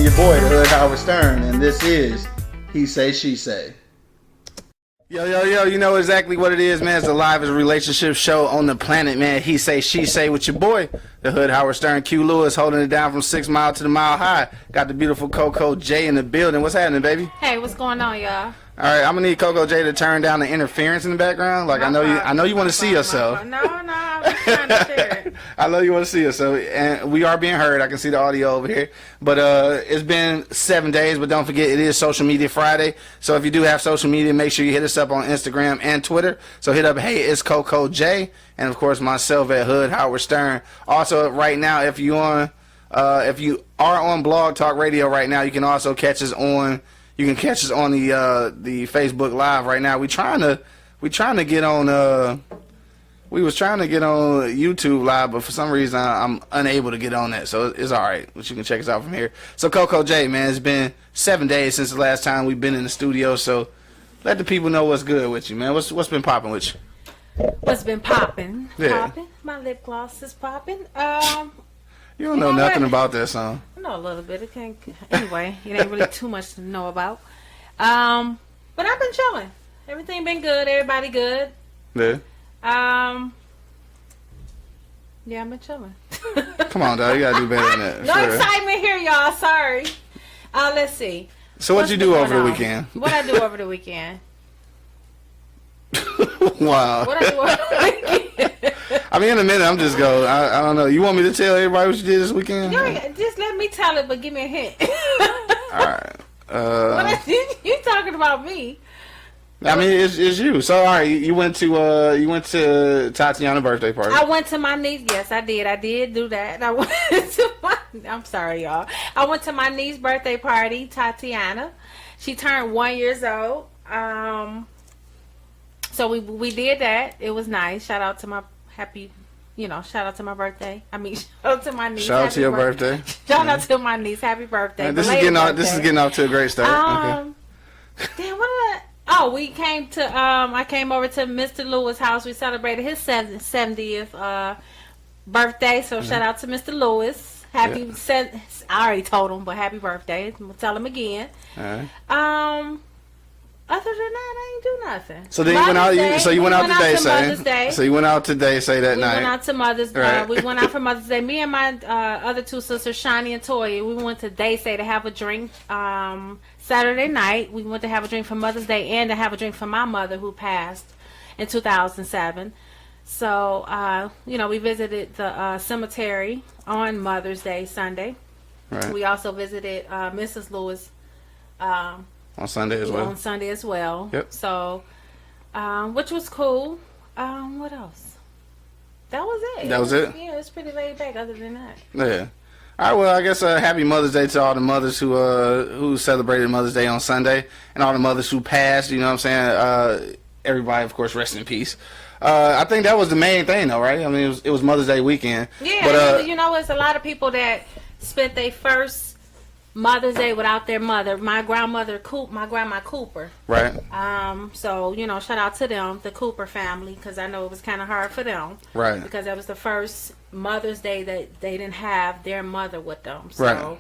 your boy, the Hood Howard Stern, and this is He Say, She Say. Yo, you know exactly what it is, man. It's the livest relationship show on the planet, man. He Say, She Say with your boy, the Hood Howard Stern, Q Lewis, holding it down from 6 Mile to the Mile High. Got the beautiful CoCo J in the building. What's happening, baby? Hey, what's going on, y'all? All right, I'm gonna need CoCo J to turn down the interference in the background. Like, I know you want to see yourself. No, I'm just trying to share it. I know you want to see us, so and we are being heard. I can see the audio over here. But it's been 7 days, but don't forget it is Social Media Friday. So if you do have social media, make sure you hit us up on Instagram and Twitter. So hit up, hey, it's CoCo J, and of course myself at Hood Howard Stern. Also, right now, if you are on Blog Talk Radio right now, you can also catch us on. You can catch us on the Facebook Live right now. We trying to get on. We was trying to get on YouTube Live, but for some reason I'm unable to get on that. So it's all right. But you can check us out from here. So CoCo J, man, it's been 7 days since the last time we've been in the studio. So let the people know what's good with you, man. What's been popping with you? What's been popping? Yeah. Popping. My lip gloss is popping. You don't know nothing about that song. I know a little bit. Anyway, it ain't really too much to know about. But I've been chilling. Everything been good. Everybody good. Yeah. Yeah, I've been chilling. Come on, dog. You gotta do better than that. No excitement here, y'all. Sorry. Let's see. So what'd you do over the weekend? What I do over the weekend? Wow. What I do over the weekend? I mean, in a minute, I'm just go. I don't know. You want me to tell everybody what you did this weekend? Just let me tell it, but give me a hint. All right. You talking about me? I mean, it's you. So, all right, you went to Tatiana's birthday party. I went to my niece. Yes, I did. I did do that. I'm sorry, y'all. I went to my niece's birthday party, Tatiana. She turned 1 year old. So we did that. It was nice. Shout out to my shout out to my birthday. I mean, shout out to my niece. Shout out to your birthday. Shout out to my niece. Happy birthday. This is getting off to a great start. Damn, we came to I came over to Mr. Lewis' house. We celebrated his 70th birthday. So shout out to Mr. Lewis. I already told him, but happy birthday. I'm gonna tell him again. All right. Other than that, I ain't do nothing. So then you went out today. So you went out today, say that night. We went out to Mother's Day. Right. We went out for Mother's Day. Me and my other two sisters, Shani and Toya, we went to Day Say to have a drink. Saturday night, we went to have a drink for Mother's Day and to have a drink for my mother who passed in 2007. So, we visited the cemetery on Mother's Day Sunday. Right. We also visited Mrs. Lewis on Sunday as well. On Sunday as well. Yep. So, which was cool. What else? That was it. That was it? Yeah, it was pretty laid back other than that. Yeah. All right, well, I guess happy Mother's Day to all the mothers who celebrated Mother's Day on Sunday and all the mothers who passed, you know what I'm saying? Everybody, of course, rest in peace. I think that was the main thing, though, right? I mean, it was Mother's Day weekend. Yeah, but, it's a lot of people that spent their first Mother's Day without their mother. My grandma Cooper. Right. So, shout out to them, the Cooper family, because I know it was kind of hard for them. Right. Because that was the first Mother's Day that they didn't have their mother with them. So,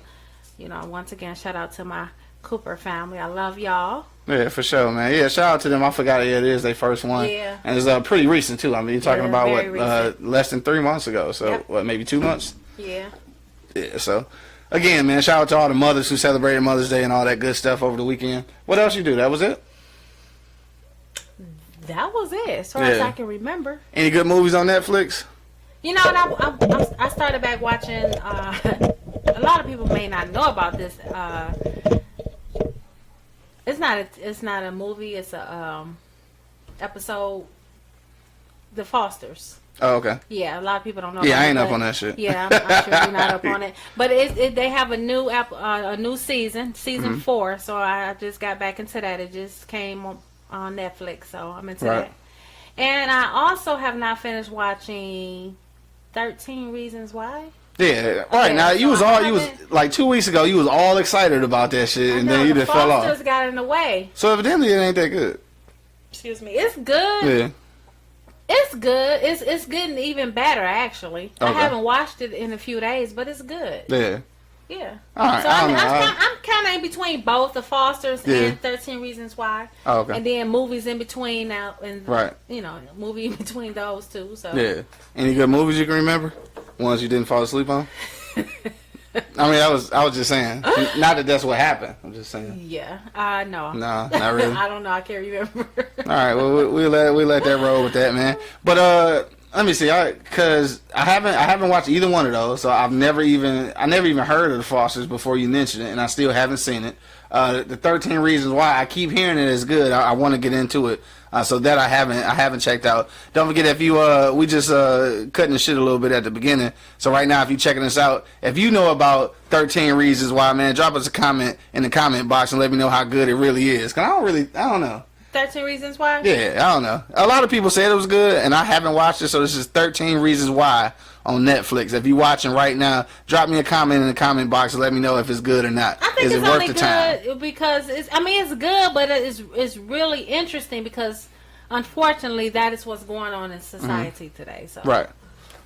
right. Once again, shout out to my Cooper family. I love y'all. Yeah, for sure, man. Yeah, shout out to them. I forgot it is their first one. Yeah. And it's pretty recent, too. I mean, you're talking about, less than 3 months ago. So, yep. Maybe 2 months? Yeah. Yeah, so... Again, man, shout out to all the mothers who celebrated Mother's Day and all that good stuff over the weekend. What else you do? That was it? That was it, as far as I can remember. Any good movies on Netflix? And I started back watching, a lot of people may not know about this. It's not a movie, it's a episode, The Fosters. Oh, okay. Yeah, a lot of people don't know. Yeah, I ain't up on that shit. Yeah, I'm sure you're not up on it. But they have a new season 4. So I just got back into that. It just came on Netflix, so I'm into that. And I also have not finished watching 13 Reasons Why. Yeah, right. Okay, now you was like 2 weeks ago. You was all excited about that shit, and then you just fell off. Just got in the way. So evidently, it ain't that good. Excuse me. It's good. Yeah. It's good. It's getting even better, actually. Okay. I haven't watched it in a few days, but it's good. Yeah. Yeah. All right, So I don't know. I'm kind of in between both the Fosters and 13 Reasons Why. Oh, okay. And then movies in between now, and Right. you know, movie in between those two. So Yeah. Any good movies you can remember? Ones you didn't fall asleep on? I mean, I was just saying. Not that that's what happened. I'm just saying. Yeah. No. No, not really. I don't know. I can't remember. All right. Well, we let that roll with that, man. But let me see. Because I haven't watched either one of those, so I never even heard of the Fosters before you mentioned it, and I still haven't seen it. The 13 Reasons Why, I keep hearing it is good. I want to get into it. So that I haven't checked out. Don't forget, if you we just cutting the shit a little bit at the beginning. So right now, if you're checking us out, if you know about 13 Reasons Why, man, drop us a comment in the comment box and let me know how good it really is. Cause I don't know. 13 Reasons Why? Yeah, I don't know. A lot of people said it was good, and I haven't watched it. So this is 13 Reasons Why on Netflix. If you're watching right now, drop me a comment in the comment box and let me know if it's good or not. I think is it's it worth only the time? good because it's good, but it's really interesting because unfortunately that is what's going on in society today. So Right.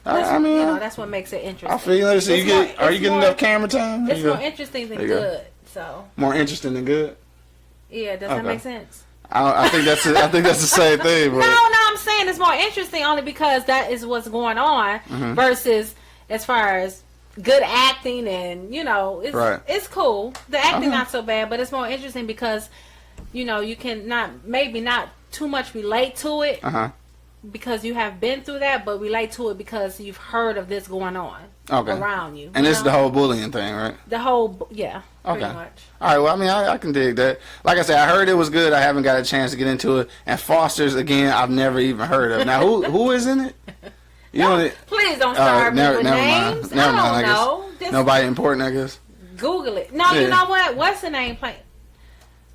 that's, I mean, that's what makes it interesting. I feel you. Let's see. Are you getting enough camera time? It's more interesting than good. So more interesting than good. Yeah, does that make sense? I think that's the same thing. But No, I'm saying it's more interesting only because that is what's going on versus as far as good acting and it's cool. The acting not so bad, but it's more interesting because you can not too much relate to it because you have been through that, but relate to it because you've heard of this going on around you. And this is the whole bullying thing, right? The whole pretty much. All right, well, I mean, I can dig that. Like I said, I heard it was good. I haven't got a chance to get into it. And Foster's, again, I've never even heard of. Now, who is in it? Please don't start me with names. Never mind, I don't know. Nobody important, I guess. Google it. No, you know what? What's her name?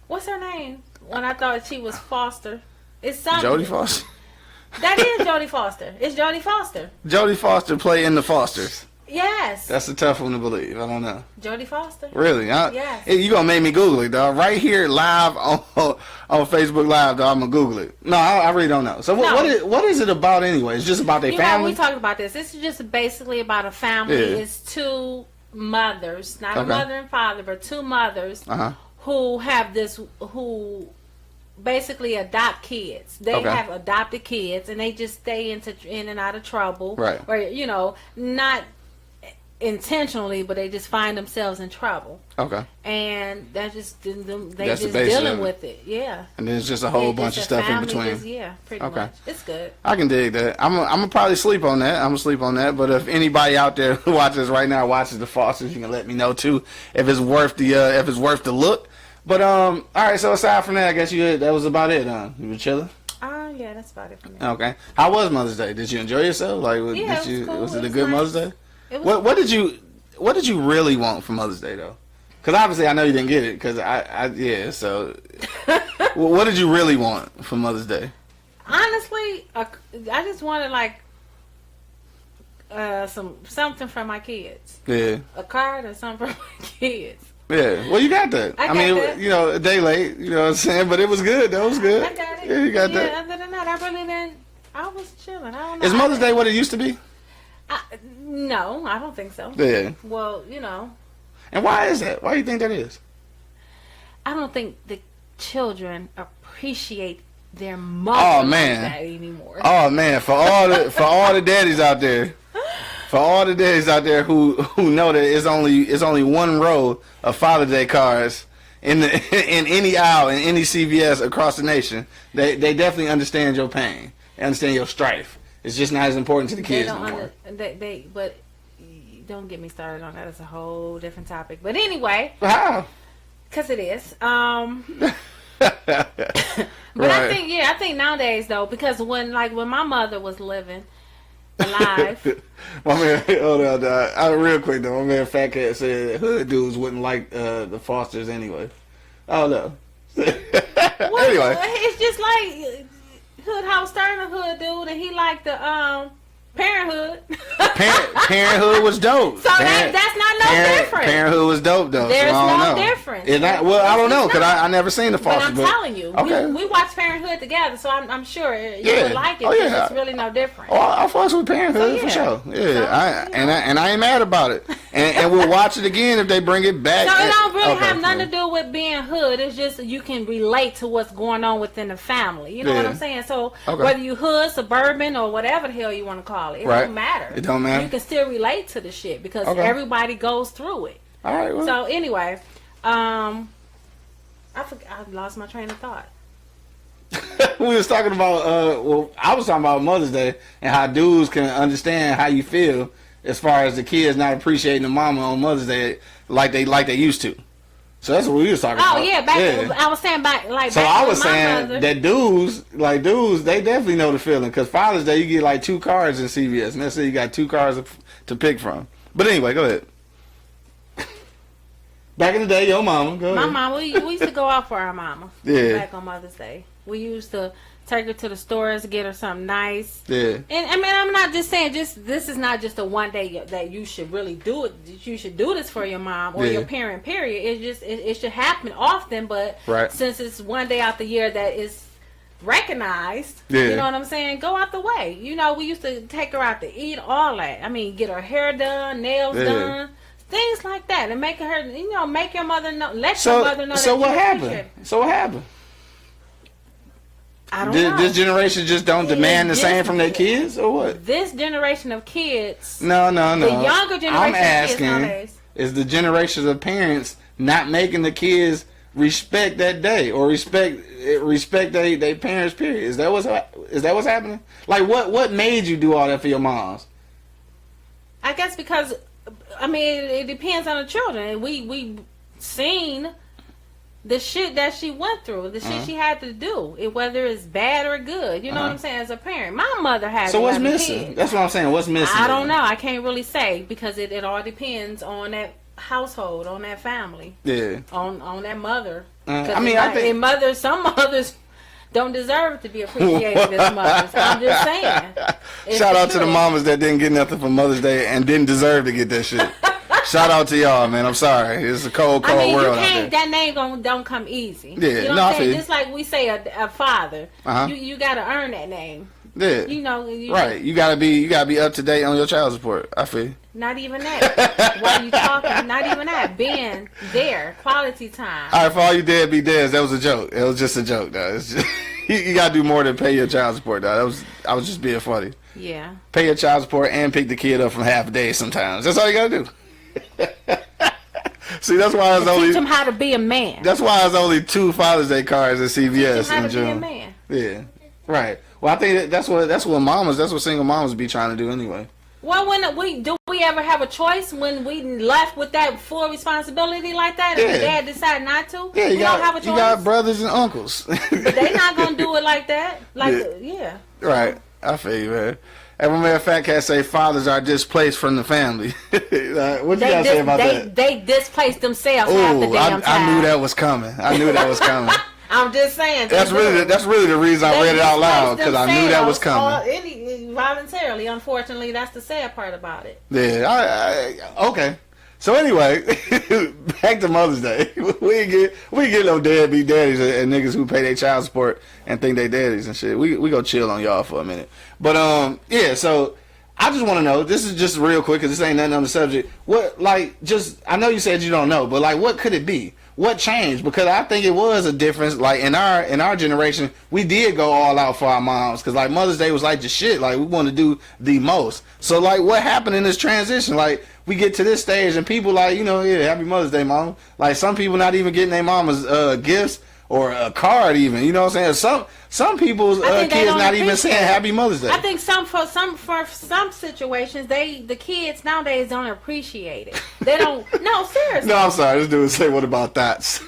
What's her name? When I thought she was Foster. It's something. Jodie Foster? That is Jodie Foster. It's Jodie Foster. Jodie Foster play in the Fosters. Yes. That's a tough one to believe. I don't know. Jodie Foster. Really? Yes. You gonna make me Google it, dog? Right here, live on Facebook Live, dog. I'm gonna Google it. No, I really don't know. So what is it about anyway? It's just about their family. We talked about this. This is just basically about a family. Yeah. It's two mothers, not a mother and father, but two mothers who have who basically adopt kids. They have adopted kids, and they just stay in and out of trouble. Right. Or not intentionally, but they just find themselves in trouble. Okay. And that's just dealing with it. Yeah. And there's just a whole bunch of stuff in between. Pretty much. It's good. I can dig that. I'm gonna probably sleep on that. I'm gonna sleep on that. But if anybody out there who watches right now watches the Fosters, you can let me know too if it's worth the look. But all right. So aside from that, I guess that was about it. You were chilling. Yeah, that's about it for me. Okay. How was Mother's Day? Did you enjoy yourself? Like, it was cool. Was it a good Mother's Day? What did you really want for Mother's Day though? Because obviously I know you didn't get it. Because So, what did you really want for Mother's Day? Honestly, I just wanted something for my kids. Yeah. A card or something for my kids. Yeah. Well, you got that. I mean, a day late. You know what I'm saying? But it was good. That was good. I got it. Yeah, you got that. Other than that, I really didn't. I was chilling. I don't know. Is Mother's Day what it used to be? No, I don't think so. Yeah. Well, And why is that? Why do you think that is? I don't think the children appreciate their mother like that anymore. Oh man, for all the daddies out there. For all the daddies out there who know that it's only one row of Father's Day cards in any aisle in any CVS across the nation, they definitely understand your pain. They understand your strife. It's just not as important to the kids anymore. But don't get me started on that. It's a whole different topic. But anyway, how? Because it is. But right. I think nowadays though, because when my mother was living alive. My man, hold on, real quick though. My man Fat Cat said hood dudes wouldn't like the Fosters anyway. Oh no. Anyway, it's just like Hood Howard Stern, a hood dude, and he liked the Parenthood. Parenthood was dope. So that's not different. Parenthood was dope though. There's so no difference. I don't know because I never seen the Fosters. But I'm telling you, we watched Parenthood together, so I'm sure you would like it. It's really no different. Oh, I fucks with Parenthood for sure. Yeah, I ain't mad about it. and we'll watch it again if they bring it back. So it don't really Okay, have nothing yeah. to do with being hood. It's just you can relate to what's going on within the family. You know what Yeah. I'm saying? So Okay. whether you hood, suburban, or whatever the hell you want to call it, it Right. don't matter. It don't matter? You can still relate to the shit because Okay. everybody goes through it. All right. Well, So anyway, I lost my train of thought. we was talking about well, I was talking about Mother's Day and how dudes can understand how you feel as far as the kids not appreciating the mama on Mother's Day like they used to. So that's what we was talking about. Oh yeah, I was saying back like. So back I with was my saying mother. that dudes, they definitely know the feeling. Because Father's Day, you get like 2 cards in CVS, and that's it. You got 2 cards to pick from. But anyway, go ahead. Back in the day, your mama. Go My ahead. mama, we used to go out for our mama. Yeah. Back on Mother's Day, we used to take her to the stores, get her something nice. Yeah. And I mean, I'm not just saying, this is not just a one day that you should really do it. You should do this for your mom or Yeah. your parent. Period. It's just it should happen often, but Right. since it's one day out the year that is recognized, Yeah. you know what I'm saying? Go out the way. You know, we used to take her out to eat, all that. I mean, get her hair done, nails Yeah. done. Things like that, and make her, make your mother know, let your mother know. So that what you happened? appreciate her. So what happened? I don't know. This generation just don't demand the same from their kids, or what? This generation of kids, No. the younger generation I'm of kids asking, nowadays. is the generation of parents not making the kids respect that day or respect their parents? Period. Is that what's happening? Like what made you do all that for your moms? I guess because, I mean, it depends on the children. We seen the shit that she went through, the shit she had to do, whether it's bad or good. You know what I'm saying? As a parent, my mother had. So what's 11 missing? kids. That's what I'm saying. What's missing? I don't know. I can't really say because it all depends on that household, on that family, Yeah. on that mother. I mean, I think some mothers don't deserve to be appreciated as mothers. I'm just saying. It's shout the out to the truth. mamas that didn't get nothing for Mother's Day and didn't deserve to get that shit. Shout out to y'all, man. I'm sorry. It's a cold I mean, world you out can't. there. That name don't come easy. Yeah, you know no, I what I'm feel saying. you. Just like we say a father, Uh-huh. you got to earn that name. Yeah. You know, Right. You gotta be up to date on your child support. I feel you. Not even that. While you talking, not even that. Being there, quality time. All right, for all you deadbeat dads, that was a joke. It was just a joke, though. It's just, you gotta do more than pay your child support, though. I was just being funny. Yeah. Pay your child support and pick the kid up from half a day sometimes. That's all you gotta do. See, that's why it's Teach only him how to be a man. that's why it's only 2 Father's Day cards at Teach him CVS how in to be a June. man. Yeah, right. Well, I think that's what single moms be trying to do anyway. Well, when we ever have a choice when we left with that full responsibility like that, and Yeah. the dad decide not to? Yeah, we don't have a choice. you got brothers and uncles. But they not gonna do it like that. Like, Yeah. Right. I feel you, man. And my man Fat Cat say fathers are displaced from the family. What you gotta say about that? They displace themselves half the Ooh, damn time. I knew that was coming. I'm just saying. That's really the reason I read it out loud, because I knew that was coming. Voluntarily, unfortunately, that's the sad part about it. Yeah. Okay. So anyway, back to Mother's Day. We get no deadbeat daddies and niggas who pay their child support and think they daddies and shit. We go chill on y'all for a minute. But yeah. So I just want to know. This is just real quick because this ain't nothing on the subject. What I know you said you don't know, but what could it be? What changed? Because I think it was a difference. Like in our generation, we did go all out for our moms because like Mother's Day was like the shit. Like we want to do the most. So like what happened in this transition? Like we get to this stage and people like Happy Mother's Day, mom. Like some people not even getting their mamas gifts or a card even. You know what I'm saying? Some people's kids not even saying Happy Mother's Day. I think for some situations the kids nowadays don't appreciate it. They don't. No, seriously. No, I'm sorry. This dude say what about thoughts?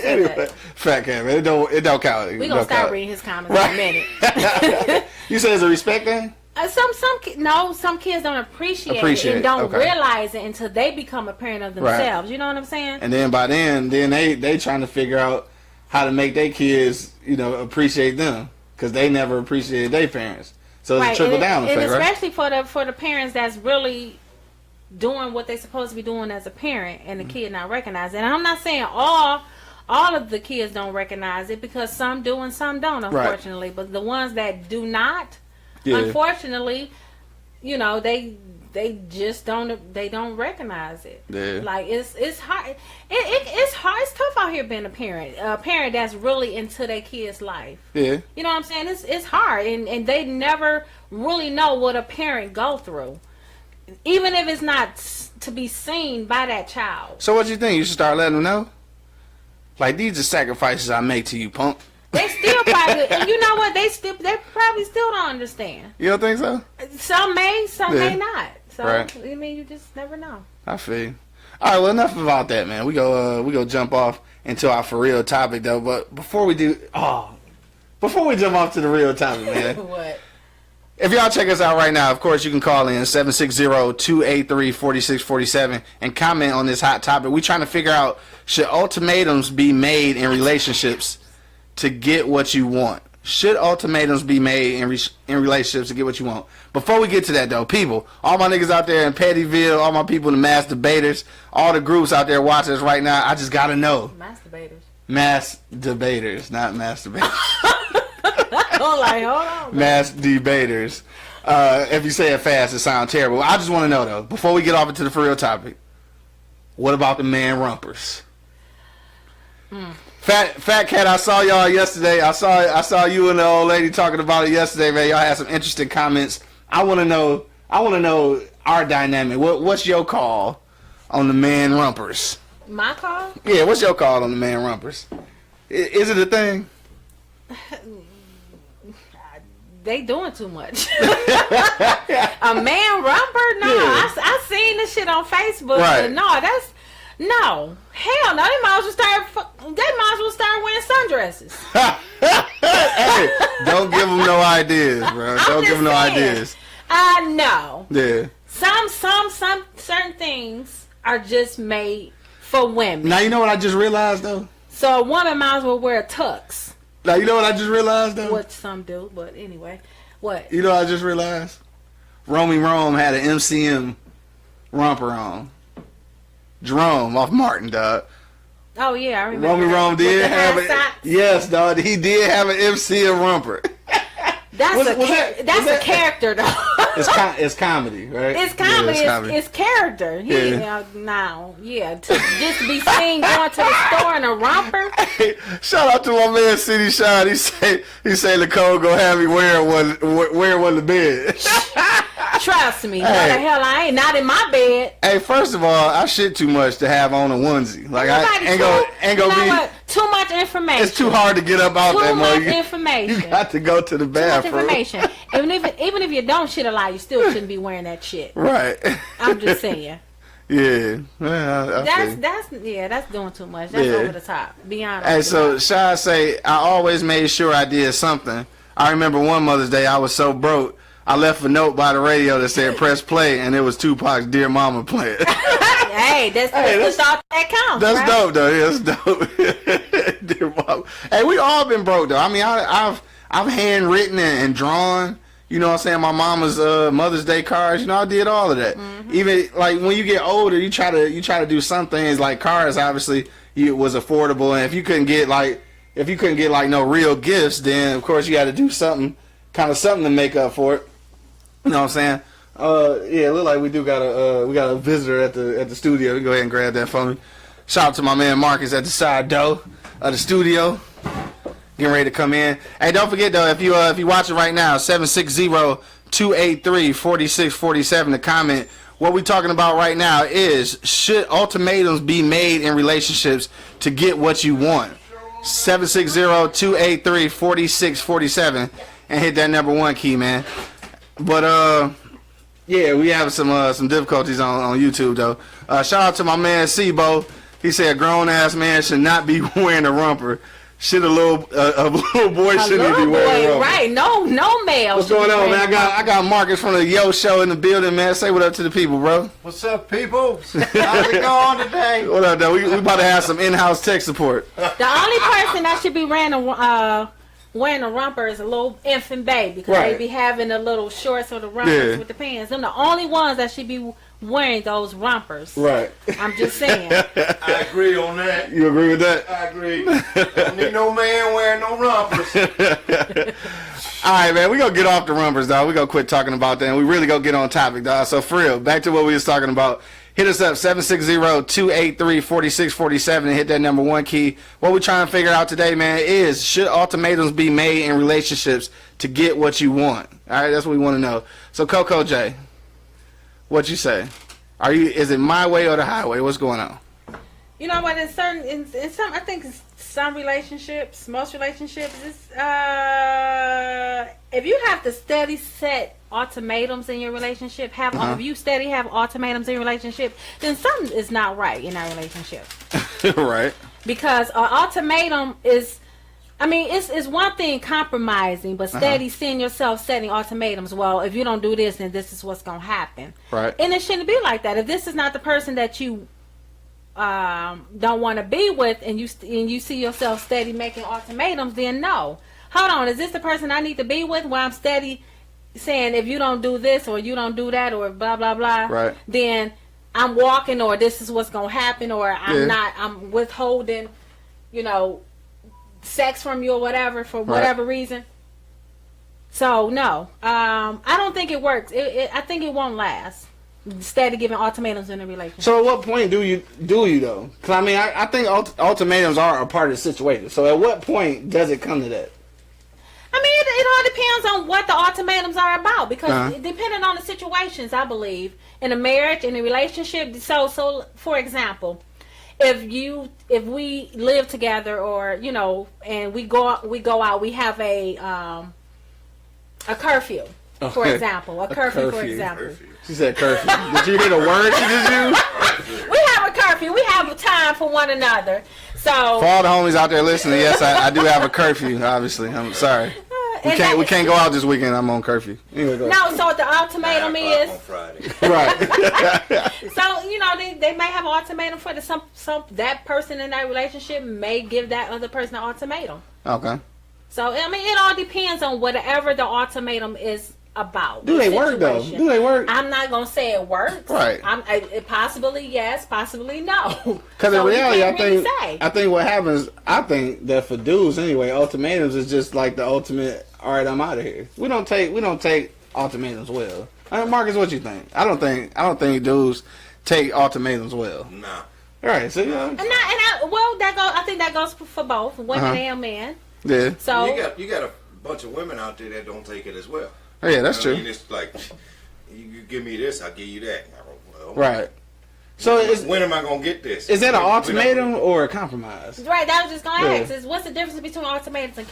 Anyway, Fat Cat, man. It don't count. We gonna start reading his comments in a minute. You say it's a respect thing? Some kids don't appreciate it and don't realize it until they become a parent of themselves. Right. You know what I'm saying? And then by then they trying to figure out how to make their kids, appreciate them because they never appreciated their parents. So it's a trickle down effect, and especially for the parents that's really doing what they're supposed to be doing as a parent, and the kid not recognizing. And I'm not saying all of the kids don't recognize it because some do and some don't, unfortunately. Right. But the ones that do not, unfortunately, they they just don't recognize it. Yeah. Like it's hard. It's hard. It's tough out here being a parent that's really into their kid's life. Yeah. You know what I'm saying? It's hard, and they never really know what a parent go through, even if it's not to be seen by that child. So what you think? You should start letting them know. Like, these are sacrifices I make to you, punk. They still probably, and you know what? They probably still don't understand. You don't think so? Some may not. So Right. I mean, you just never know. I feel you. All right, well, enough about that, man. We go jump off into our for real topic though. But before we jump off to the real topic, man. What? If y'all check us out right now, of course, you can call in 760-283-4647 and comment on this hot topic. We're trying to figure out, should ultimatums be made in relationships to get what you want? Should ultimatums be made in relationships to get what you want? Before we get to that, though, people, all my niggas out there in Pettyville, all my people in the Mass Debaters, all the groups out there watching us right now, I just got to know. Masturbators. Mass Debaters, not masturbators. I'm like, hold on. Mass debaters. If you say it fast, it sounds terrible. I just want to know, though, before we get off into the for real topic, what about the man rumpers? Fat Cat, I saw y'all yesterday. I saw you and the old lady talking about it yesterday, man. Y'all had some interesting comments. I want to know our dynamic. What's your call on the man rumpers? My call? Yeah, what's your call on the man rumpers? Is it a thing? They doing too much. A man rumper? No, Yeah. I seen this shit on Facebook. Right. But no, hell no. They might as well start wearing sundresses. Hey, don't give them no ideas, bro. Don't give them no ideas. No. Yeah. Some certain things are just made for women. Now, you know what I just realized, though? So a woman might as well wear tux. Now, you know what I just realized, though? What some do, but anyway. What? You know what I just realized? Romy Rome had an MCM romper on. Jerome off Martin, dog. Oh, yeah, I remember. Romy that. Rome With did the have high it. socks. Yes, dog. He did have an MCM romper. That's a that- character, though. It's comedy, right? It's comedy. Yeah, it's It's character. Yeah. To just be seen going to the store in a romper. Hey, shout out to my man City Shine. He say Nicole gonna have me wearing one to bed. Trust me. No, Hey. the hell I ain't. Not in my bed. Hey, first of all, I shit too much to have on a onesie. Like Nobody ain't you know gonna be. what? Too much information. It's too hard to get up out there, Too much man. information. You got to go to the Too much bathroom. information. Even if you don't shit a lot, you still shouldn't be wearing that shit. Right. I'm just saying. Yeah. Well, I feel you. That's doing too much. That's Yeah. over the top. Be honest. Hey, so Shy say, I always made sure I did something. I remember one Mother's Day, I was so broke, I left a note by the radio that said press play, and it was Tupac's Dear Mama playing. Hey, that's all that counts. That's right? dope, though. Yeah, that's dope. Dear Mama. Hey, we all been broke, though. I mean, I've handwritten and drawn. You know what I'm saying? My mama's Mother's Day cards. You know, I did all of that. Mm-hmm. Even like when you get older, you try to do some things like cards. Obviously, it was affordable, and if you couldn't get like no real gifts, then of course you got to do something to make up for it. You know what I'm saying? Yeah, it look like we got a visitor at the studio. Go ahead and grab that for me. Shout out to my man Marcus at the side door of the studio. Getting ready to come in. Hey, don't forget though, if you watching right now, 760-283-4647 to comment. What we talking about right now is, should ultimatums be made in relationships to get what you want? 760-283-4647 and hit that #1 key, man. But yeah, we have some difficulties on YouTube though. Shout out to my man Sebo. He said a grown ass man should not be wearing a romper. A little boy shouldn't be wearing a romper. Right? No male. What's going on, man? I got Marcus from the Yo Show in the building, man. Say what up to the people, bro. What's up, people? How's it going today? What up, though? We about to have some in-house tech support. The only person that should be wearing a wearing a romper is a little infant baby because Right. they be having the little shorts or the rompers Yeah. with the pants. Them the only ones that should be wearing those rompers. Right. I'm just saying. I agree on that. You agree with that? I agree. Don't need no man wearing no rompers. All right, man. We gonna get off the rompers, dog. We gonna quit talking about that, and we really gonna get on topic, dog. So for real, back to what we was talking about. Hit us up 760-283-4647 and hit that number 1 key. What we trying to figure out today, man, is should ultimatums be made in relationships to get what you want? All right, that's what we want to know. So CoCo J, what you say? Is it my way or the highway? What's going on? You know what? In some, I think some relationships, most relationships, it's, if you have to steady set ultimatums in your relationship, if you steady have ultimatums in your relationship, then something is not right in that relationship. Right. Because an ultimatum is, I mean, it's one thing compromising, but steady seeing yourself setting ultimatums. Well, if you don't do this, then this is what's gonna happen. Right. And it shouldn't be like that. If this is not the person that you don't want to be with, and you see yourself steady making ultimatums, then no. Hold on, is this the person I need to be with? Where I'm steady saying if you don't do this or you don't do that or blah blah blah, Right. then I'm walking, or this is what's gonna happen, or I'm withholding, sex from you or whatever for whatever reason. So no, I don't think it works. I think it won't last. Steady giving ultimatums in a relationship. So at what point do you though? Because I mean, I think ultimatums are a part of the situation. So at what point does it come to that? I mean, it all depends on what the ultimatums are about, because depending on the situations, I believe, in a marriage, in a relationship. So for example, if we live together, or and we go out, we have a curfew, for example, a curfew. For example. She said curfew. Did you hear the word she just used? We have a curfew. We have a time for one another. So For all the homies out there listening, yes, I do have a curfew. Obviously, I'm sorry. We can't go out this weekend. I'm on curfew. Anyway, go ahead. No, so what the ultimatum is on Friday. Right. So they may have an ultimatum for some that person in that relationship may give that other person an ultimatum. Okay. So I mean, it all depends on whatever the ultimatum is about. Do they work though? Do they work? I'm not gonna say it works. Right. Possibly yes, possibly no. Because in reality, I think what happens, I think that for dudes anyway, ultimatums is just like the ultimate. All right, I'm out of here. We don't take ultimatums well. I mean, Marcus, what you think? I don't think dudes take ultimatums well. Nah. All right, so yeah. I think that goes for both women and men. Yeah. So you got a bunch of women out there that don't take it as well. Oh, yeah, that's true. I mean, it's like, you give me this, I'll give you that. Well, Right. So when am I gonna get this? Is that an ultimatum or a compromise? right, that was just gonna ask. What's the difference between ultimatums and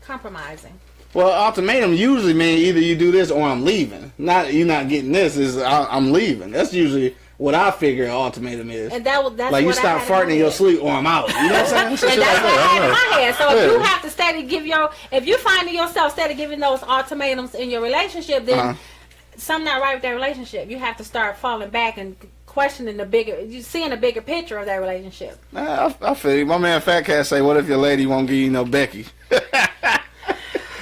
compromising? Well, ultimatum usually mean either you do this or I'm leaving. Not you're not getting this. Is I'm leaving. That's usually what I figure an ultimatum is. And that's like you what stop farting in your sleep or I'm out. You know what I'm saying? And that's what I had in my head. So if you have to steady if you find yourself steady giving those ultimatums in your relationship, then something not right with that relationship. You have to start falling back and questioning seeing the bigger picture of that relationship. I feel you. My man Fat Cat say, "What if your lady won't give you no Becky?"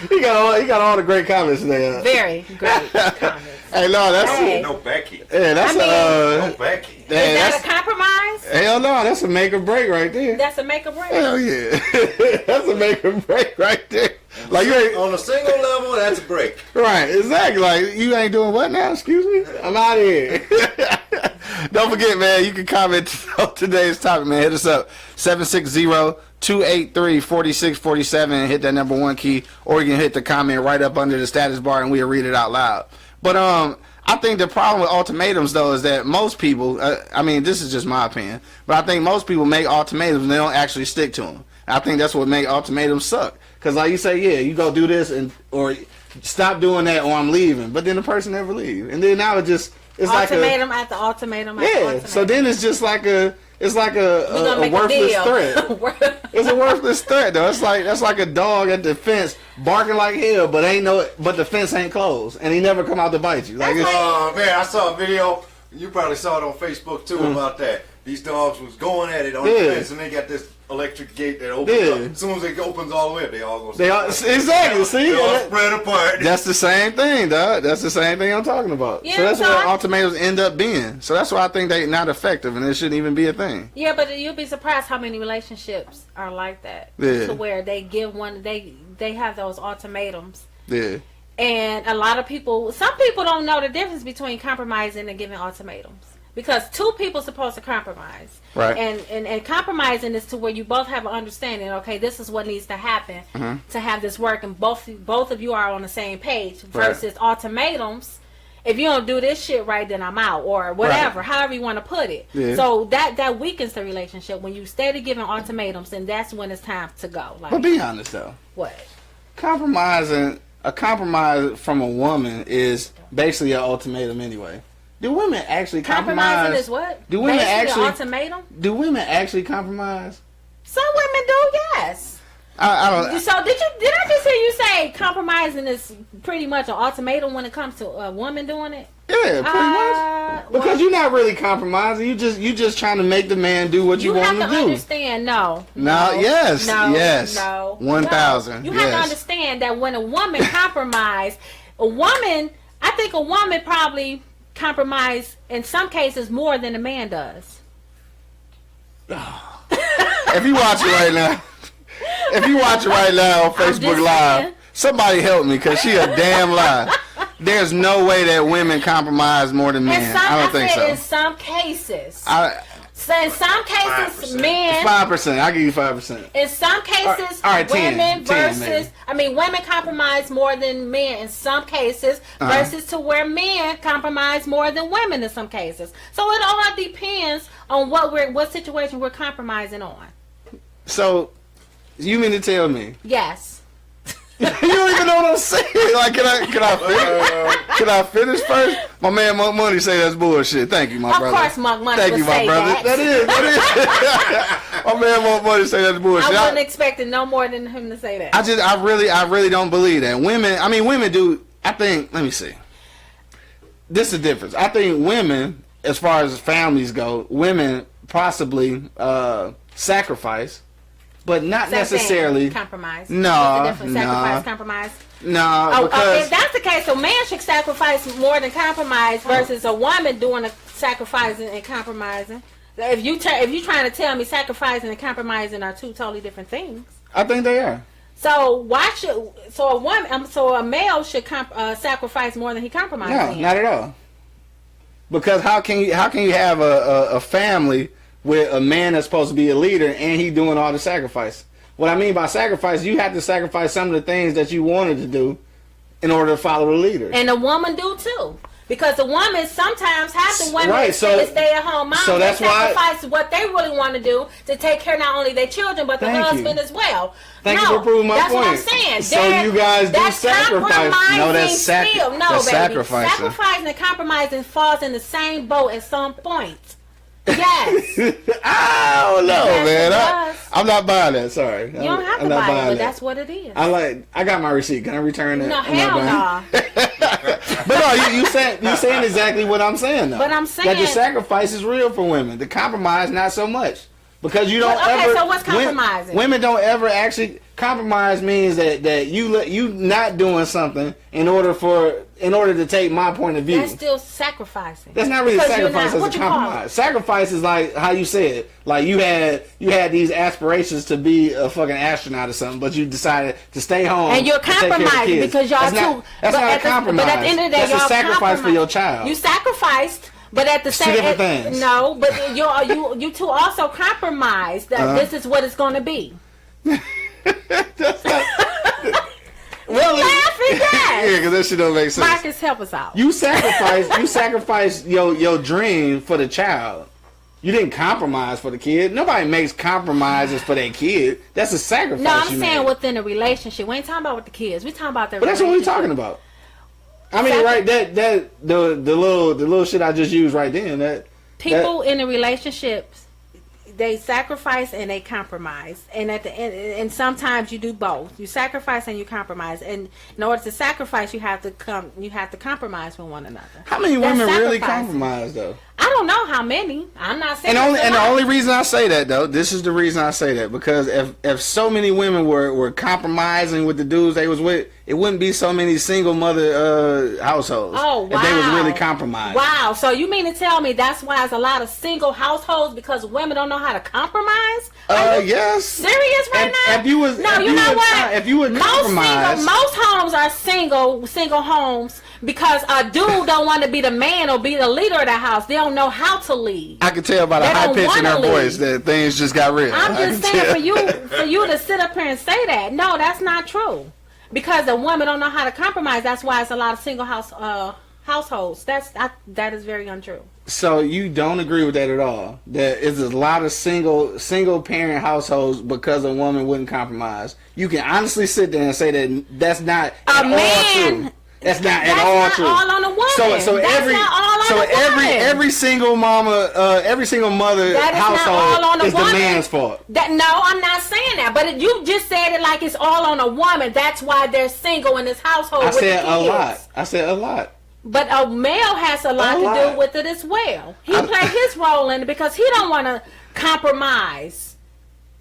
He got all the great comments today. Very great comments. Hey, no, that's no Becky. Yeah, that's no Becky. Is that a compromise? Hell no, that's a make or break right there. That's a make or break. Hell yeah, that's a make or break right there. Like you ain't On a single level, that's a break. right, exactly. Like you ain't doing what now? Excuse me, I'm out of here. Don't forget, man. You can comment on today's topic, man. Hit us up 760-283-4647 and hit that number 1 key, or you can hit the comment right up under the status bar and we'll read it out loud. But I think the problem with ultimatums though is that most people, I mean, this is just my opinion, but I think most people make ultimatums and they don't actually stick to them. I think that's what makes ultimatums suck. Because like you say, yeah, you go do this or stop doing that or I'm leaving, but then the person never leaves, and then now it's ultimatum like after ultimatum after ultimatum. So then it's just like a worthless threat. It's a worthless threat though. It's like that's like a dog at the fence barking like hell, but the fence ain't closed, and he never come out to bite you. Like Oh man, I saw a video. You probably saw it on Facebook too about that. these dogs was going at it on Yeah. the fence, and they got this electric gate that opens Yeah. up. As soon as it opens all the way up, they all go. They all, exactly. See, They all that- spread apart. that's the same thing, dog. That's the same thing I'm talking about. Yeah, so that's so what I- ultimatums end up being. So that's why I think they're not effective, and it shouldn't even be a thing. Yeah, but you'll be surprised how many relationships are like that. Yeah. To where they give one, they have those ultimatums. Yeah. And a lot of people, some people don't know the difference between compromising and giving ultimatums. Because two people are supposed to compromise. Right. And compromising is to where you both have an understanding, okay, this is what needs to happen to have this work, and both of you are on the same page, versus ultimatums. If you don't do this shit right, then I'm out, or whatever, however you want to put it. Yeah. So that weakens the relationship. When you steady giving ultimatums, and that's when it's time to go. Like, But be honest though, what? a compromise from a woman is basically an ultimatum anyway. Do women actually compromise? Compromising is what? Do women Basically actually an ultimatum? Do women actually compromise? Some women do, yes. I don't. So did I just hear you say compromising is pretty much an ultimatum when it comes to a woman doing it? Yeah, pretty much. Because well, you're not really compromising. You just trying to make the man do what you want him have to to do. understand. No. Yes. No. Yes. No. 1,000. You have to understand that when a woman compromise, I think a woman probably compromise in some cases more than a man does. If you watch it right now, on I'm just Facebook Live, saying. somebody help me, because she a damn lie. There's no way that women compromise more than men. I don't think so. In some cases. So in some cases, 5%. men. 5%. I'll give you 5%. In some cases, All right, 10, women 10 versus, women compromise more than men in some cases, versus to where men compromise more than women in some cases. So it all depends on what situation we're compromising on. So, you mean to tell me? Yes. You don't even know what I'm saying. Like, can I finish? Can I finish first? My man Monk Money say that's bullshit. Thank you, my brother. Of course, Monk Money Thank would you, my say brother. that. That is. My man Monk Money say that's bullshit. I wasn't expecting no more than him to say that. I really don't believe that. Women do. I think. Let me see. This is the difference. I think women, as far as families go, women possibly sacrifice. But not Same necessarily thing. Compromise. No, What's the difference? no. Sacrifice, compromise. No, Oh, because if that's the case, a man should sacrifice more than compromise versus a woman doing the sacrificing and compromising. If you trying to tell me sacrificing and compromising are two totally different things. I think they are. So a male should sacrifice more than he compromises? No, not at all. Because how can you have a family with a man that's supposed to be a leader and he doing all the sacrifice? What I mean by sacrifice, you have to sacrifice some of the things that you wanted to do in order to follow the leader. And a woman do too. Because the woman sometimes has the women Right, so- stay at home moms. so that's they why- sacrifice what they really want to do to take care not only their children but the Thank you. husband as well. Thank you for proving my that's point. What I'm saying. So you guys do that's sacrifice. compromising No, that's still. No, that's baby. sacrificing. Sacrificing and compromising falls in the same boat at some point. Yes. I don't know, Yes, man. it does. I'm not buying that. Sorry. You don't have to buy it, but that's what it is. I got my receipt. Can I return it? No, I'm not hell buying it. But no, you saying exactly what I'm saying though. But I'm saying that the sacrifice is real for women. The compromise not so much. Because you don't okay, ever. so what's compromising? Women don't ever actually compromise. Means that you not doing something in order to take my point of view. That's still sacrificing. That's not really Because you're sacrifice. not- what That's a you call it? compromise. Sacrifice is like how you said. Like you had these aspirations to be a fucking astronaut or something, but you decided to stay home And you're to take care of the compromising kids. because y'all That's not, that's not a compromise. But at the end of the day, that's y'all a sacrifice for compromise. your child. You sacrificed, but at the Two same different things. No, but you two also compromised that this is what it's going to be. That's not, Well, laughing, yeah, yes. because that shit don't make sense. Marcus, help us out. You sacrifice your dream for the child. You didn't compromise for the kid. Nobody makes compromises for their kid. That's a sacrifice. No, I'm you saying made. within a relationship. We ain't talking about with the kids. We talking about their But that's what we're relationship. talking about. I mean, right? That the little shit I just used right then. That People in a relationship, they sacrifice and they compromise, and at the end, and sometimes you do both. You sacrifice and you compromise, and in order to sacrifice, you have to compromise with one another. How many That's women really sacrificing. compromise though? I don't don't know how many. I'm not saying. And the only reason I say that, though, this is the reason I say that, because if so many women were compromising with the dudes they was with, it wouldn't be so many single mother households. Oh, wow. If they was really compromised. Wow. So you mean to tell me that's why it's a lot of single households, because women don't know how to compromise? Yes. Serious right now? If you was, no, if you know what? If you would compromise, most homes are single homes because a dude don't want to be the man or be the leader of the house. They don't know how to lead. I can tell by the high pitch in her voice that things just got real. I'm just saying for you to sit up here and say that. No, that's not true. Because the women don't know how to compromise. That's why it's a lot of single households. That is very untrue. So you don't agree with that at all? That is a lot of single parent households because a woman wouldn't compromise. You can honestly sit there and say that that's not at all true. That's not at all true. All on a woman. So every single mama, every single mother household is the man's fault. No, I'm not saying that. But you just said it like it's all on a woman. That's why they're single in this household. I said a lot. But a male has a lot to do with it as well. He played his role in it because he don't want to compromise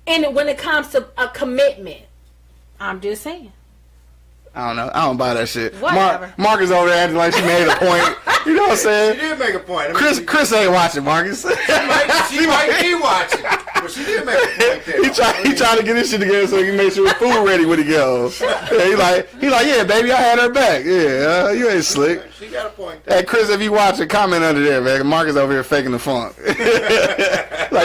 when it comes to a commitment. I'm just saying. I don't know. I don't buy that shit. Whatever. Marcus over there acting like she made a point. You know what I'm saying? She did make a point. Chris ain't watching, Marcus. She might be watching, but she did make a point there. He trying to get his shit together so he can make sure his food ready when he goes. Yeah, he like, yeah, baby, I had her back. Yeah, you ain't slick. She got a point there. Hey, Chris, if you watching, comment under there, man. Marcus over here faking the funk. Like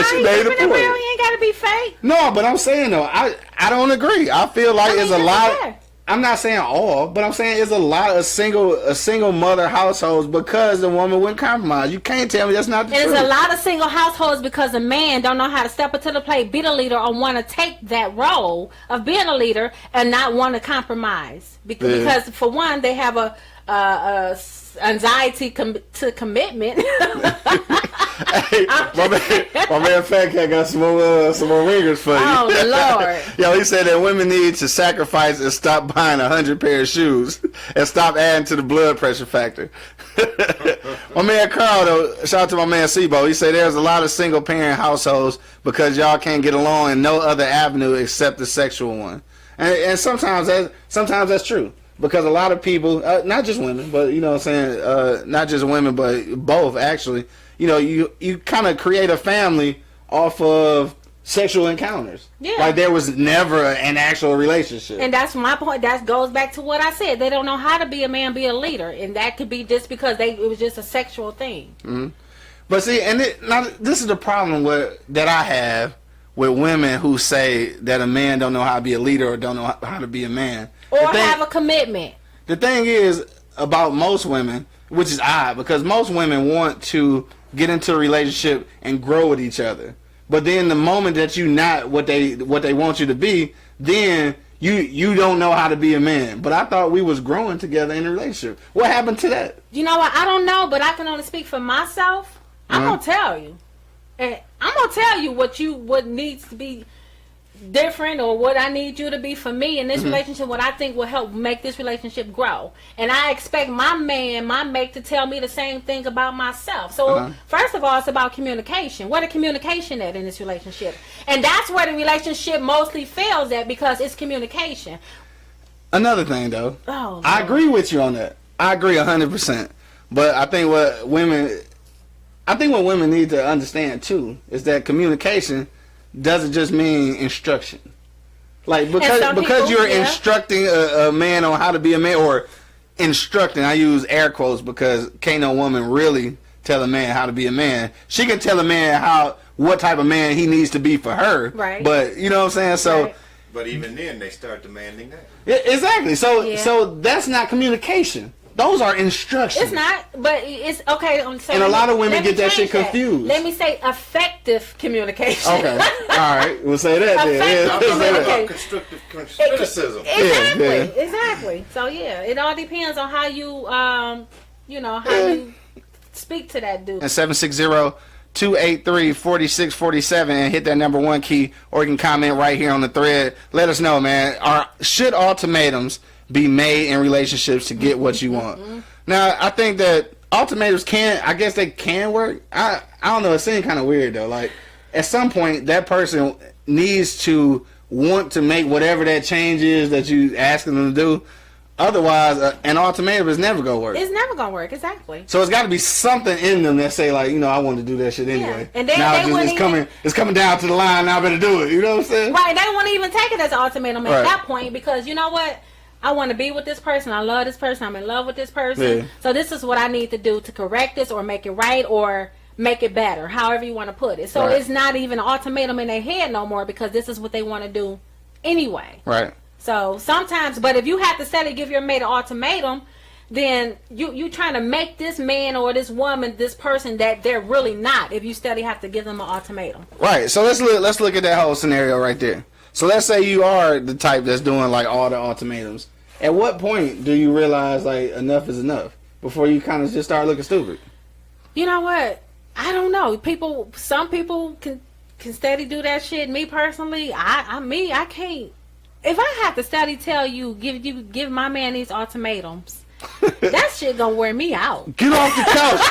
she made a point. Real, you ain't got to be fake. No, but I'm saying though, I don't agree. I feel like it's a lot. I'm not saying all, but I'm saying it's a lot of single mother households because the woman wouldn't compromise. You can't tell me that's not the truth. There's a lot of single households because a man don't know how to step up to the plate, be the leader, or want to take that role of being a leader and not want to compromise. Because for one, they have a anxiety to commitment. Hey, my man Fat Cat got some more ringers for you. Oh, Lord. Yo, he said that women need to sacrifice and stop buying 100 pair of shoes and stop adding to the blood pressure factor. My man Carl, though, shout out to my man Sebo. He said there's a lot of single parent households because y'all can't get along in no other avenue except the sexual one. And sometimes that's true. Because a lot of people, not just women, but you know what I'm saying, not just women, but both actually, you know, you kind of create a family off of sexual encounters. Yeah. Like there was never an actual relationship. And that's my point. That goes back to what I said. They don't know how to be a man, be a leader. And that could be just because it was just a sexual thing. Mm-hmm. But see, now this is the problem that I have with women who say that a man don't know how to be a leader or don't know how to be a man. Or have a commitment. The thing is about most women, which is odd, because most women want to get into a relationship and grow with each other. But then the moment that you not what they want you to be, then you don't know how to be a man. But I thought we was growing together in a relationship. What happened to that? You know what? I don't know, but I can only speak for myself. I'm gonna tell you. And I'm gonna tell you what needs to be different or what I need you to be for me in this relationship, what I think will help make this relationship grow. And I expect my mate to tell me the same thing about myself. So first of all, it's about communication. What is communication at in this relationship? And that's where the relationship mostly fails at, because it's communication. Another thing though, I agree with you on that. I agree 100%. But I think what women need to understand too is that communication doesn't just mean instruction. Like because you're instructing a man on how to be a man, or instructing, I use air quotes because can't no woman really tell a man how to be a man. She can tell a man what type of man he needs to be for her. Right. But you know what I'm saying? So right. But even then they start demanding that. Exactly. So that's not communication. Those are instructions. It's not, but it's okay. So and a lot of women get that shit confused. Let me say effective communication. Okay. All right. We'll say that then. Effective communication. Constructive criticism. Exactly. So yeah, it all depends on how you, how you speak to that dude. And 760-283-4647 and hit that number 1 key, or you can comment right here on the thread. Let us know, man. Should ultimatums be made in relationships to get what you want? Now, I think that ultimatums can, I guess they can work. I don't know. It seems kind of weird though. Like at some point, that person needs to want to make whatever that change is that you asking them to do. Otherwise, an ultimatum is never gonna work. It's never gonna work, exactly. So it's got to be something in them that say like, I want to do that shit anyway. And now it's coming down to the line. Now I better do it. You know what I'm saying? Right. They won't even take it as an ultimatum at that point because you know what? I want to be with this person. I love this person. I'm in love with this person. Yeah. So this is what I need to do to correct this or make it right or make it better, however you want to put it. So it's not even an ultimatum in their head no more because this is what they want to do anyway. Right. So sometimes, but if you have to steadily give your mate an ultimatum, then you trying to make this man or this woman, this person that they're really not. If you steadily have to give them an ultimatum. Right. So let's look at that whole scenario right there. So let's say you are the type that's doing like all the ultimatums. At what point do you realize like enough is enough before you kind of just start looking stupid? You know what? I don't know. Some people can steady do that shit. Me personally, I can't. If I have to steady tell you, give my man these ultimatums, that shit gonna wear me out. Get off the couch.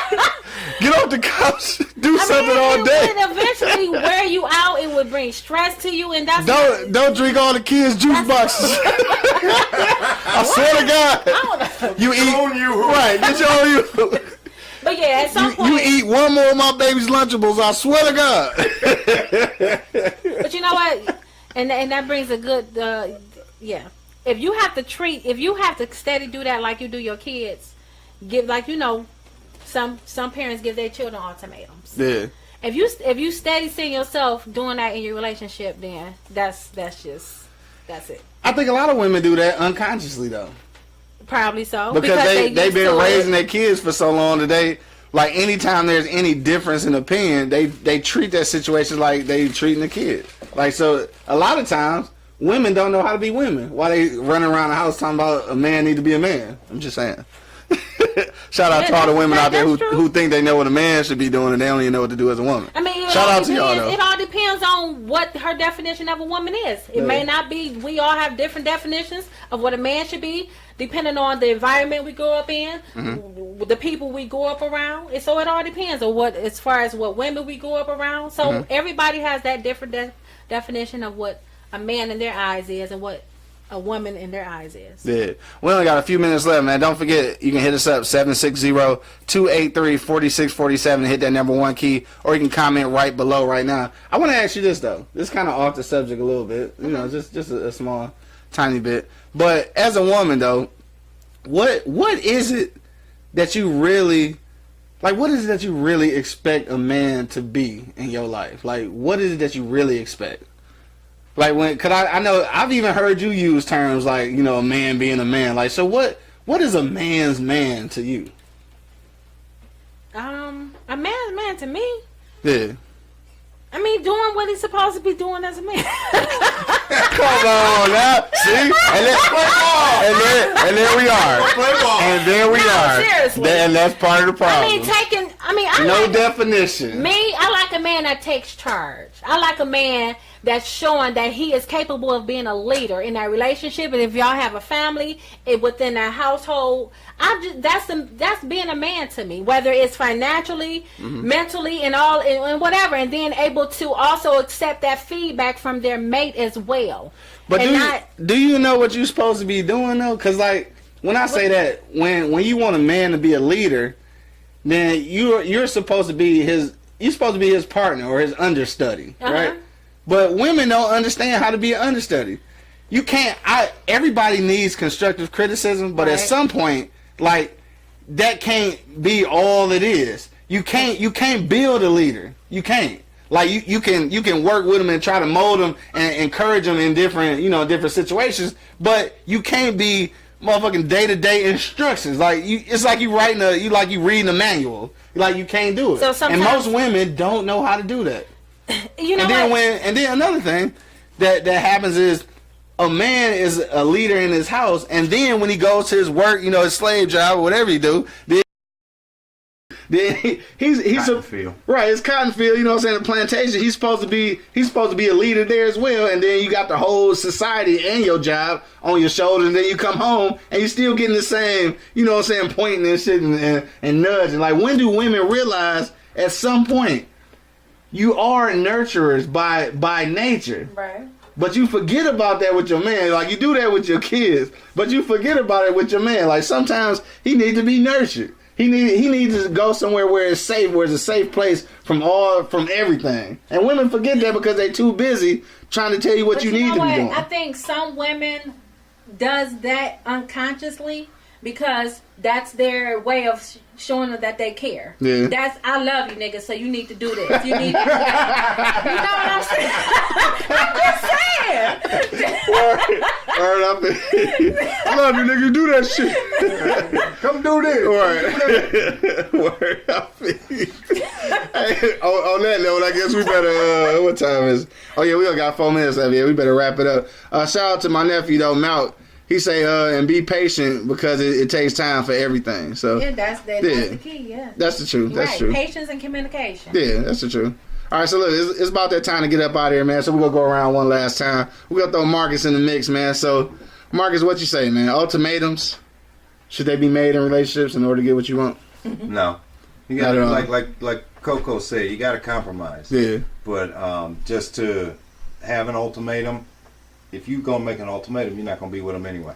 Get off the couch. Do something all day. It would eventually wear you out. It would bring stress to you, and that's don't drink all the kids' juice boxes. I swear to God, you eat right. Get your own you. But yeah, at some point you eat one more of my baby's Lunchables. I swear to God. But you know what? And that brings a good, If you have to steady do that like you do your kids, some parents give their children ultimatums. Yeah. If you steady seeing yourself doing that in your relationship, then that's it. I think a lot of women do that unconsciously though. Probably so. Because they've been raising their kids for so long that like anytime there's any difference in opinion, they treat that situation like they treating the kid. Like, so a lot of times women don't know how to be women while they running around the house talking about a man need to be a man. I'm just saying. Shout out to all the women out there who think they know what a man should be doing and they don't even know what to do as a woman. I mean, shout out to y'all though. It all depends on what her definition of a woman is. It may not be. We all have different definitions of what a man should be, depending on the environment we grow up in, the people we grow up around. And so it all depends on as far as what women we grew up around. So everybody has that different definition of what a man in their eyes is and what a woman in their eyes is. Yeah. We only got a few minutes left, man. Don't forget, you can hit us up, 760-283-4647. Hit that #1 key, or you can comment right below right now. I want to ask you this, though. This is kind of off the subject a little bit. You know, just a small, tiny bit. But as a woman, though, what is it that you really... Like, what is it that you really expect a man to be in your life? Like, what is it that you really expect? Like, cause I know I've even heard you use terms like, a man being a man. Like, so what is a man's man to you? A man's man to me? Yeah. I mean, doing what he's supposed to be doing as a man. Come on now. See? And there we are. And there we are. Seriously. And that's part of the problem. No definition. I like a man that takes charge. I like a man that's showing that he is capable of being a leader in that relationship. And if y'all have a family within that household, that's being a man to me. Whether it's financially, mentally, and whatever, and then able to also accept that feedback from their mate as well. But do you know what you're supposed to be doing though? Because like when I say that, when you want a man to be a leader, then you're supposed to be his partner or his understudy, right? But women don't understand how to be an understudy. You can't. Everybody needs constructive criticism, but at some point, like that can't be all it is. You can't build a leader. You can't. Like you can work with them and try to mold them and encourage them in different situations, but you can't be motherfucking day-to-day instructions. Like it's like you reading a manual. Like you can't do it. And most women don't know how to do that. And then another thing that happens is a man is a leader in his house, and then when he goes to his work, his slave job or whatever he do, Then he's Cotton field. right. It's cotton field. You know what I'm saying? The plantation. He's supposed to be a leader there as well. And then you got the whole society and your job on your shoulders. And then you come home and you still getting the same. You know what I'm saying? Pointing and shit and nudging. Like, when do women realize at some point you are nurturers by nature? Right. But you forget about that with your man. Like, you do that with your kids, but you forget about it with your man. Like, sometimes he needs to be nurtured. He needs to go somewhere where it's safe, where it's a safe place from everything. And women forget that because they too busy trying to tell you what But you need to be doing. I think some women does that unconsciously because that's their way of showing them that they care. Yeah. That's, I love you, nigga, so you need to do this. You need to do that. You know what I'm saying? I'm just saying. Word up. I love you, nigga. Do that shit. Come do this. Word. Word up. Hey, on that note, I guess we better. What time is it? Oh yeah, we only got 4 minutes left. Yeah, we better wrap it up. Shout out to my nephew though, Mount. He say, and be patient because it takes time for everything. So Yeah, that's the key. Yeah, that's the truth. That's right. true. Patience and communication. Yeah, that's the truth. All right, so look, it's about that time to get up out of here, man. So we're going to go around one last time. We're going to throw Marcus in the mix, man. So, Marcus, what you say, man? Ultimatums, should they be made in relationships in order to get what you want? No. You got to, like CoCo said, you got to compromise. Yeah. But just to have an ultimatum, if you going to make an ultimatum, you're not going to be with them anyway.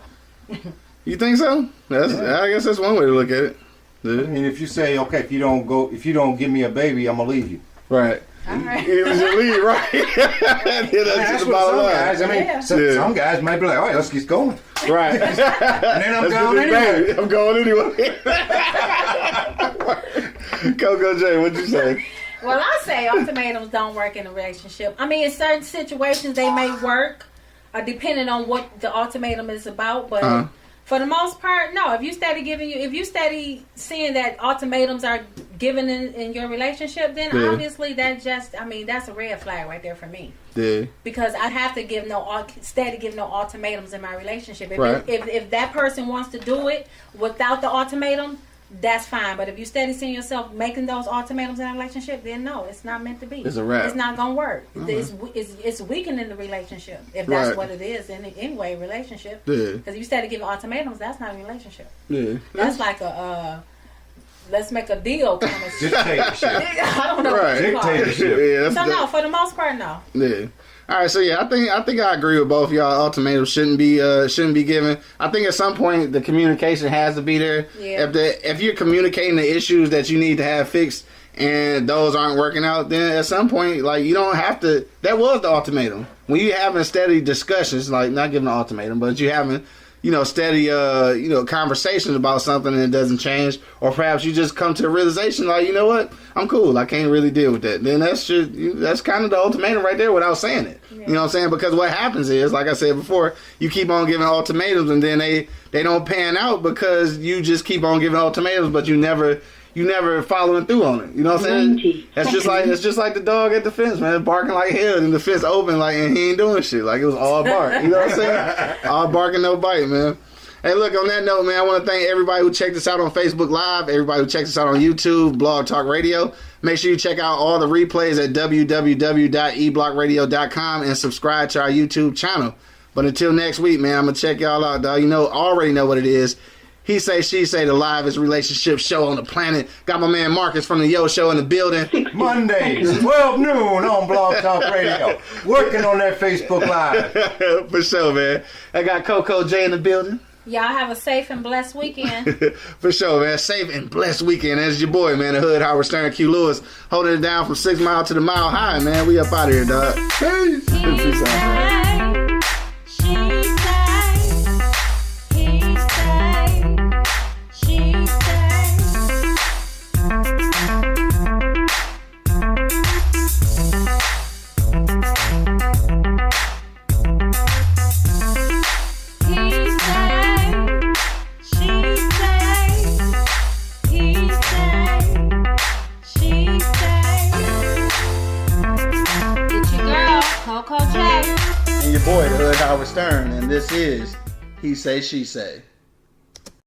You think so? I guess that's one way to look at it. Yeah. I mean, if you say, okay, if you don't give me a baby, I'm going to leave you. Right. All right. It was your lead, right? Yeah, that's That's just what about some line. guys, I mean, Yeah. some guys might be like, all right, let's get going. Right. And then I'm Let's going get this anyway. baby. I'm going anyway. Coco J, what'd you say? Well, I say ultimatums don't work in a relationship. I mean, in certain situations they may work, depending on what the ultimatum is about. But for the most part, no. If you steady seeing that ultimatums are given in your relationship, then obviously that's a red flag right there for me. Yeah. Because I have to give no ultimatums in my relationship. Right. If that person wants to do it without the ultimatum, that's fine. But if you steady seeing yourself making those ultimatums in a relationship, then no, it's not meant to be. It's a wrap. It's not gonna work. It's weakening the relationship if that's Right. what it is. Anyway, relationship. Yeah. Because if you steady giving ultimatums, that's not a relationship. Yeah. That's like a let's make a deal kind of shit. Dictatorship. I don't know. Right. What you call it. Dictatorship. Yeah, So no, for the most part, no. Yeah. All right, so yeah, I think I agree with both y'all. Ultimatums shouldn't be given. I think at some point the communication has to be there. Yeah. If you're communicating the issues that you need to have fixed and those aren't working out, then at some point, like, you don't have to. That was the ultimatum. When you having steady discussions, like, not giving an ultimatum, but you having, steady conversations about something and it doesn't change, or perhaps you just come to the realization, like, you know what, I'm cool, I can't really deal with that. Then that's kind of the ultimatum right there without saying it. Yeah. You know what I'm saying? Because what happens is, like I said before, you keep on giving ultimatums and then they don't pan out because you just keep on giving ultimatums, but you never following through on it. You know what I'm saying? It's just like the dog at the fence, man, barking like hell, and the fence open, like, and he ain't doing shit. Like, it was all bark. You know what I'm saying? All barking, no bite, man. Hey, look, on that note, man, I want to thank everybody who checked us out on Facebook Live, everybody who checked us out on YouTube, Blog Talk Radio. Make sure you check out all the replays at www.eblockradio.com and subscribe to our YouTube channel. But until next week, man, I'm going to check y'all out, dog. Already know what it is. He Say, She Say, the livest relationship show on the planet. Got my man Marcus from the Yo Show in the building. Mondays, 12 noon on Blog Talk Radio. Working on that Facebook Live. For sure, man. I got CoCo J in the building. Y'all have a safe and blessed weekend. For sure, man. Safe and blessed weekend. That's your boy, man. The Hood, Howard Stern, Q Lewis. Holding it down from 6 Mile to the Mile High, man. We up out of here, dog. Peace. Peace out, man. CoCo J. And your boy, the Hood, Howard Stern. And this is He Say, She Say.